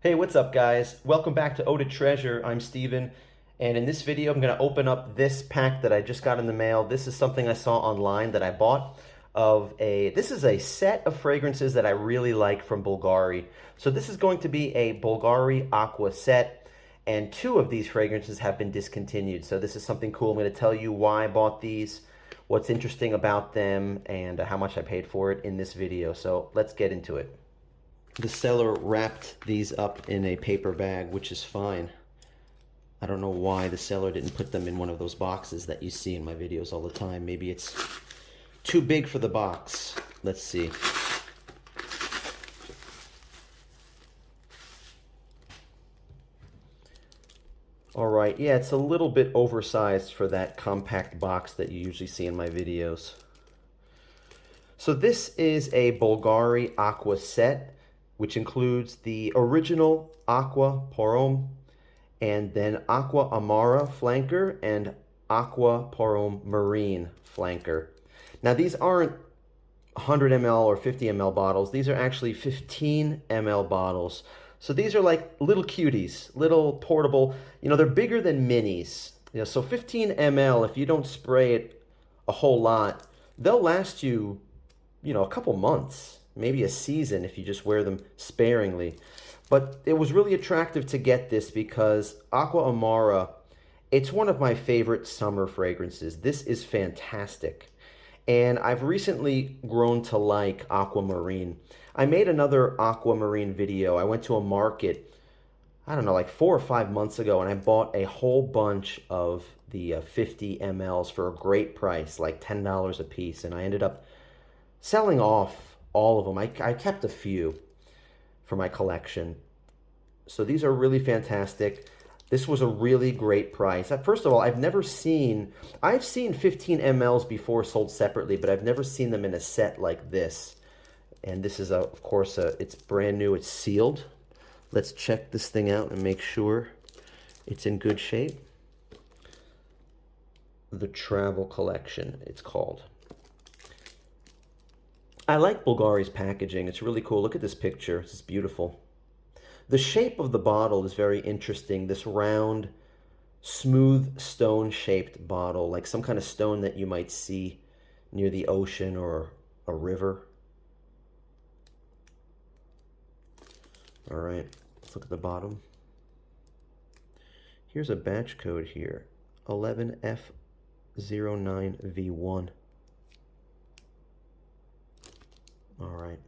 Hey, what's up guys? Welcome back to Eaudetreasure. I'm Steven, and in this video I'm going to open up this pack that I just got in the mail. This is something I saw online that I bought this is a set of fragrances that I really like from Bulgari. So this is going to be a Bvlgari Aqva Set, and two of these fragrances have been discontinued. So this is something cool. I'm going to tell you why I bought these, what's interesting about them, and how much I paid for it in this video. So let's get into it. The seller wrapped these up in a paper bag, which is fine. I don't know why the seller didn't put them in one of those boxes that you see in my videos all the time. Maybe it's too big for the box. Let's see. All right, yeah, it's a little bit oversized for that compact box that you usually see in my videos. So this is a Bvlgari Aqva Set, which includes the original Aqva Parfum, and then Aqva Amara flanker and Aqva Parfum Marine flanker. Now these aren't 100 ml or 50 ml bottles. These are actually 15 ml bottles. So these are like little cuties, little portable, they're bigger than minis. So 15 ml, if you don't spray it a whole lot, they'll last you, a couple months. Maybe a season if you just wear them sparingly. But it was really attractive to get this because Aqva Amara, it's one of my favorite summer fragrances. This is fantastic. And I've recently grown to like Aqva Marine. I made another Aqva Marine video. I went to a market, I don't know, like 4 or 5 months ago, and I bought a whole bunch of the 50 mLs for a great price, like $10 a piece. And I ended up selling off all of them. I kept a few for my collection. So these are really fantastic. This was a really great price. First of all, I've seen 15 mLs before sold separately, but I've never seen them in a set like this. And this is, of course, it's brand new. It's sealed. Let's check this thing out and make sure it's in good shape. The Travel Collection, it's called. I like Bulgari's packaging. It's really cool. Look at this picture. It's beautiful. The shape of the bottle is very interesting. This round, smooth stone-shaped bottle, like some kind of stone that you might see near the ocean or a river. All right, let's look at the bottom. Here's a batch code here, 11F09V1. All right.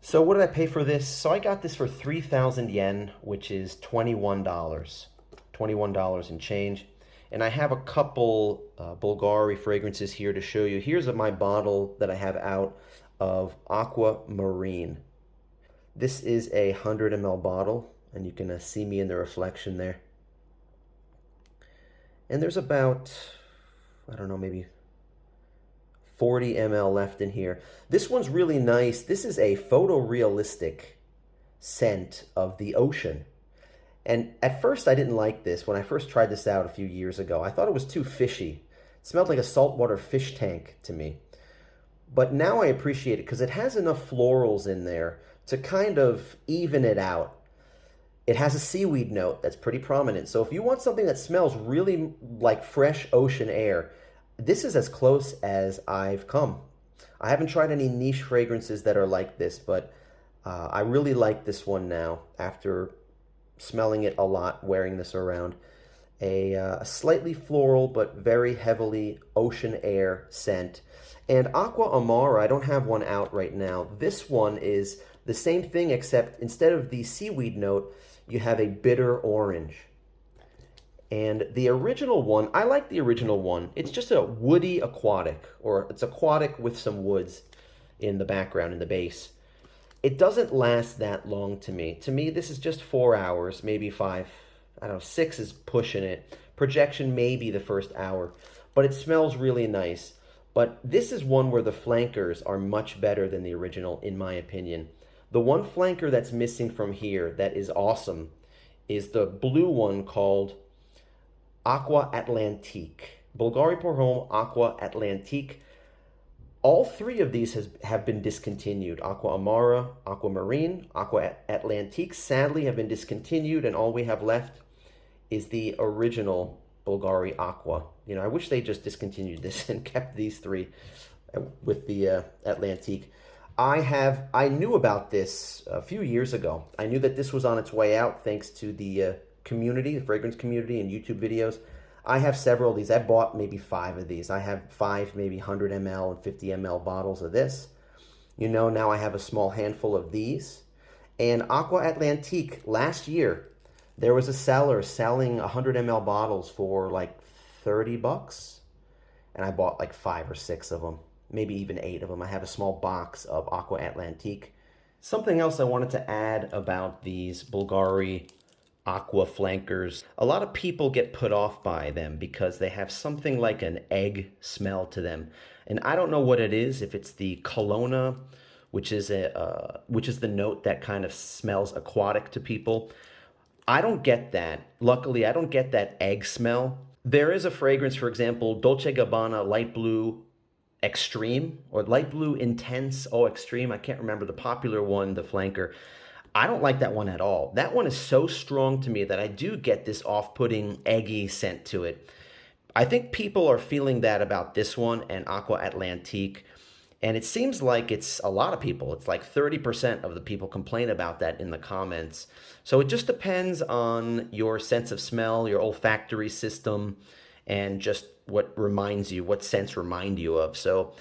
So what did I pay for this? So I got this for 3,000 yen, which is $21. $21 and change. And I have a couple Bulgari fragrances here to show you. Here's my bottle that I have out of Aqva Marine. This is a 100 ml bottle, and you can see me in the reflection there. And there's about, I don't know, maybe 40 ml left in here. This one's really nice. This is a photorealistic scent of the ocean. And at first I didn't like this. When I first tried this out a few years ago, I thought it was too fishy. It smelled like a saltwater fish tank to me. But now I appreciate it because it has enough florals in there to kind of even it out. It has a seaweed note that's pretty prominent. So if you want something that smells really like fresh ocean air, this is as close as I've come. I haven't tried any niche fragrances that are like this, but I really like this one now after smelling it a lot, wearing this around. A slightly floral, but very heavily ocean air scent. And Aqva Amara, I don't have one out right now. This one is the same thing, except instead of the seaweed note, you have a bitter orange. And the original one, I like the original one. It's just a woody aquatic, or it's aquatic with some woods in the background, in the base. It doesn't last that long to me. To me, this is just 4 hours, maybe 5. I don't know, 6 is pushing it. Projection maybe the first hour, but it smells really nice. But this is one where the flankers are much better than the original, in my opinion. The one flanker that's missing from here that is awesome is the blue one called Aqua Atlantique. Bulgari Parfum Aqua Atlantique. All three of these have been discontinued. Aqua Amara, Aqua Marine, Aqua Atlantique sadly have been discontinued, and all we have left is the original Bvlgari Aqva. You know, I wish they just discontinued this and kept these three with the Atlantique. I knew about this a few years ago. I knew that this was on its way out thanks to the community, the fragrance community and YouTube videos. I have several of these. I bought maybe 5 of these. I have 5, maybe 100 ml and 50 ml bottles of this. You know, now I have a small handful of these. And Aqua Atlantique, last year, there was a seller selling 100 ml bottles for like 30 bucks. And I bought like 5 or 6 of them, maybe even 8 of them. I have a small box of Aqua Atlantique. Something else I wanted to add about these Bvlgari Aqua flankers. A lot of people get put off by them because they have something like an egg smell to them. And I don't know what it is, if it's the cologne, which is the note that kind of smells aquatic to people. I don't get that. Luckily, I don't get that egg smell. There is a fragrance, for example, Dolce Gabbana Light Blue Extreme or Light Blue Intense, Extreme. I can't remember the popular one, the flanker. I don't like that one at all. That one is so strong to me that I do get this off-putting eggy scent to it. I think people are feeling that about this one and Aqua Atlantique. And it seems like it's a lot of people. It's like 30% of the people complain about that in the comments. So it just depends on your sense of smell, your olfactory system, and just what scents remind you of. So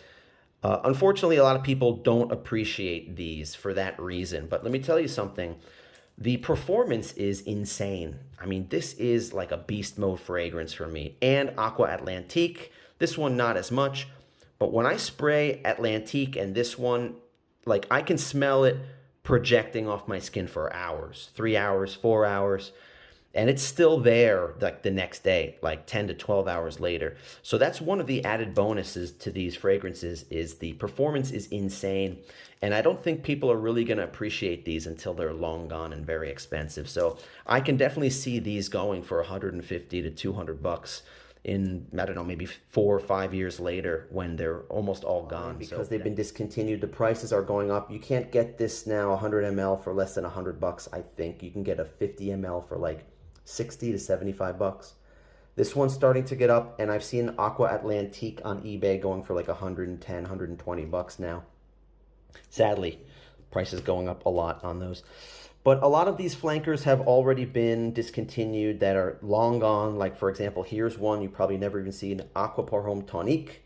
unfortunately, a lot of people don't appreciate these for that reason. But let me tell you something. The performance is insane. I mean, this is like a beast mode fragrance for me. And Aqua Atlantique, this one not as much. But when I spray Atlantique and this one, like I can smell it projecting off my skin for hours, 3 hours, 4 hours. And it's still there like the next day, like 10 to 12 hours later. So that's one of the added bonuses to these fragrances is the performance is insane. And I don't think people are really going to appreciate these until they're long gone and very expensive. So I can definitely see these going for 150 to 200 bucks in, I don't know, maybe 4 or 5 years later when they're almost all gone. Because they've been discontinued, the prices are going up. You can't get this now 100 ml for less than 100 bucks, I think. You can get a 50 ml for like 60 to 75 bucks. This one's starting to get up, and I've seen Aqua Atlantique on eBay going for like 110, 120 bucks now. Sadly, prices going up a lot on those. But a lot of these flankers have already been discontinued that are long gone. Like, for example, here's one you probably never even seen, Aqua Parfum Tonique.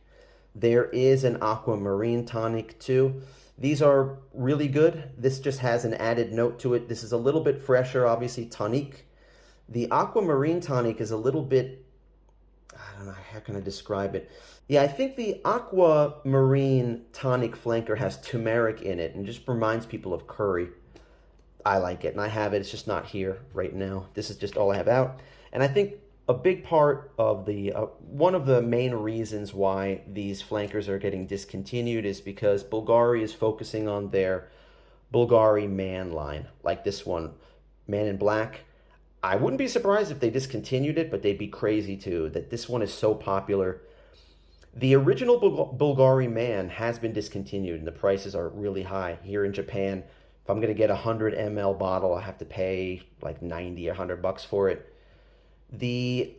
There is an Aqua Marine Tonic too. These are really good. This just has an added note to it. This is a little bit fresher, obviously, Tonique. The Aqua Marine Tonic is a little bit, I don't know, how can I describe it? Yeah, I think the Aqua Marine Tonic flanker has turmeric in it and just reminds people of curry. I like it, and I have it. It's just not here right now. This is just all I have out. And I think a big part of the, one of the main reasons why these flankers are getting discontinued is because Bvlgari is focusing on their Bvlgari Man line, like this one, Man in Black. I wouldn't be surprised if they discontinued it, but they'd be crazy too, that this one is so popular. The original Bvlgari Man has been discontinued, and the prices are really high. Here in Japan, if I'm going to get a 100 ml bottle, I have to pay like 90 or 100 bucks for it. The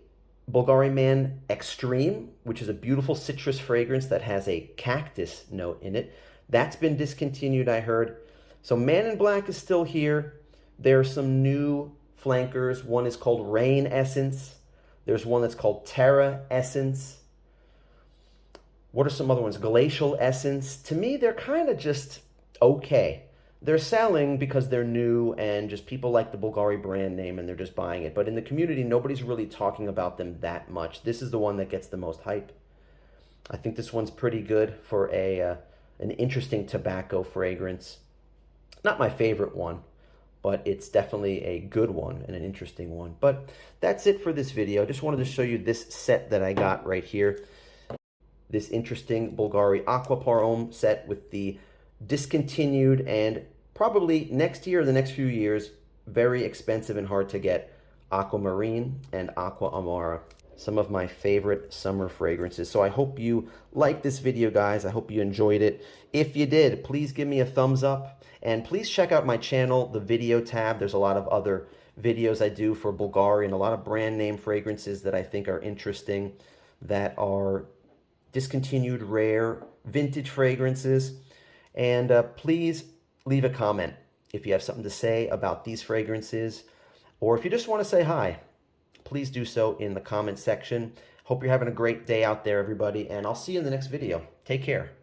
Bvlgari Man Extreme, which is a beautiful citrus fragrance that has a cactus note in it, that's been discontinued, I heard. So Man in Black is still here. There are some new flankers. One is called Rain Essence. There's one that's called Terra Essence. What are some other ones? Glacial Essence. To me, they're kind of just okay. They're selling because they're new and just people like the Bvlgari brand name and they're just buying it. But in the community, nobody's really talking about them that much. This is the one that gets the most hype. I think this one's pretty good for an interesting tobacco fragrance. Not my favorite one, but it's definitely a good one and an interesting one. But that's it for this video. I just wanted to show you this set that I got right here. This interesting Bvlgari Aqva Parfum set with the discontinued and probably next year or the next few years, very expensive and hard to get Aqua Marine and Aqua Amara. some of my favorite summer fragrances. So I hope you liked this video, guys. I hope you enjoyed it. If you did, please give me a thumbs up, and please check out my channel, the video tab. There's a lot of other videos I do for Bulgari and a lot of brand name fragrances that I think are interesting, that are discontinued, rare, vintage fragrances. And please leave a comment if you have something to say about these fragrances, or if you just want to say hi. Please do so in the comment section. Hope you're having a great day out there, everybody, and I'll see you in the next video. Take care.